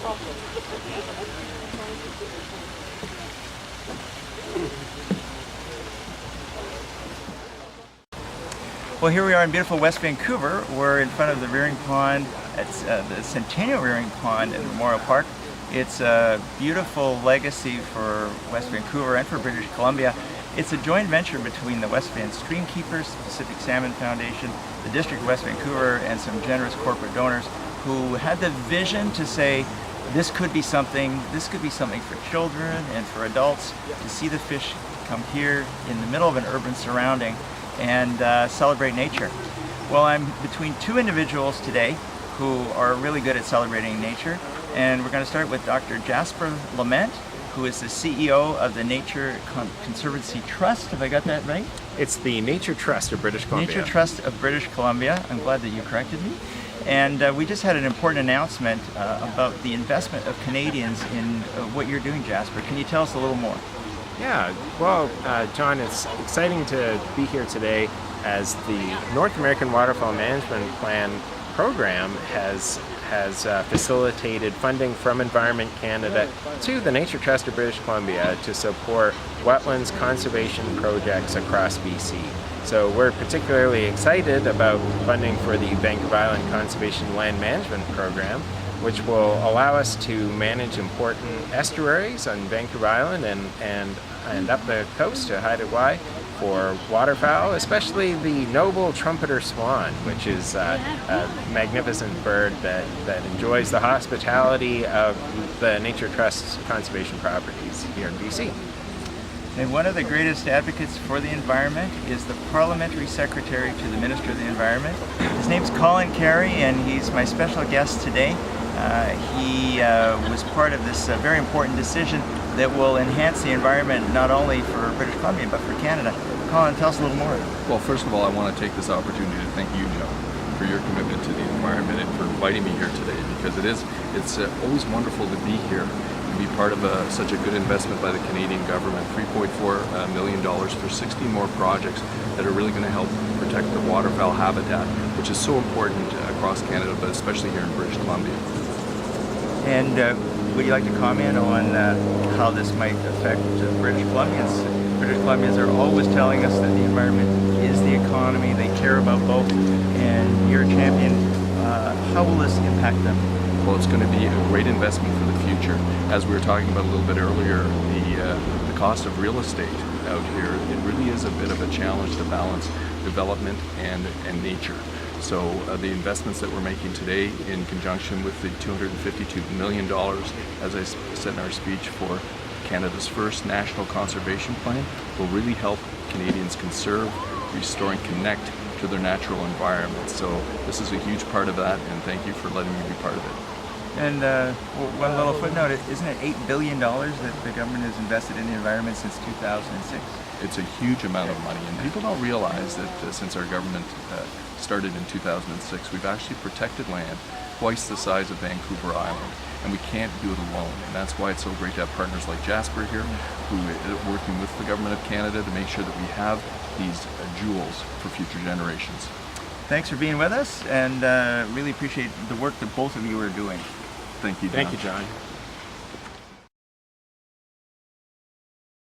Well, here we are in beautiful West Vancouver. We're in front of the rearing pond. It's the Centennial Rearing Pond at Memorial Park. It's a beautiful legacy for West Vancouver and for British Columbia. It's a joint venture between the West Van Streamkeepers, the Pacific Salmon Foundation, the District of West Vancouver, and some generous corporate donors who had the vision to say, this could be something for children and for adults to see the fish come here in the middle of an urban surrounding and celebrate nature. Well, I'm between two individuals today who are really good at celebrating nature, and we're going to start with Dr. Jasper Lament, who is the CEO of the Nature Conservancy Trust. Have I got that right? It's the Nature Trust of British Columbia. Nature Trust of British Columbia. I'm glad that you corrected me. And we just had an important announcement about the investment of Canadians in what you're doing, Jasper. Can you tell us a little more? Yeah, well, John, it's exciting to be here today as the North American Waterfowl Management Plan program has facilitated funding from Environment Canada to the Nature Trust of British Columbia to support wetlands conservation projects across BC. So we're particularly excited about funding for the Vancouver Island Conservation Land Management Program, which will allow us to manage important estuaries on Vancouver Island and up the coast to Haida Gwaii for waterfowl, especially the noble trumpeter swan, which is a magnificent bird that enjoys the hospitality of the Nature Trust's conservation properties here in BC. And one of the greatest advocates for the environment is the Parliamentary Secretary to the Minister of the Environment. His name's Collin, Carrie, and he's my special guest today. He was part of this very important decision that will enhance the environment not only for British Columbia but for Canada. Collin, tell us a little more. Well, first of all, I want to take this opportunity to thank you, Joe, for your commitment to the environment and for inviting me here today, because it's always wonderful to be here and be part of such a good investment by the Canadian government, $3.4 million for 60 more projects that are really going to help protect the waterfowl habitat, which is so important across Canada, but especially here in British Columbia. And would you like to comment on how this might affect British Columbians? British Columbians are always telling us that the environment is the economy. They care about both, and you're a champion. How will this impact them? Well, it's going to be a great investment for the future. As we were talking about a little bit earlier, the cost of real estate out here, it really is a bit of a challenge to balance development and nature. So the investments that we're making today in conjunction with the $252 million, as I said in our speech, for Canada's first national conservation plan, will really help Canadians conserve, restore and connect to their natural environment. So this is a huge part of that, and thank you for letting me be part of it. And one little footnote, isn't it $8 billion that the government has invested in the environment since 2006? It's a huge amount of money, and people don't realize that since our government started in 2006, we've actually protected land twice the size of Vancouver Island, and we can't do it alone. And that's why it's so great to have partners like Jasper here, who are working with the Government of Canada to make sure that we have these jewels for future generations. Thanks for being with us, and really appreciate the work that both of you are doing. Thank you, John. Thank you, John.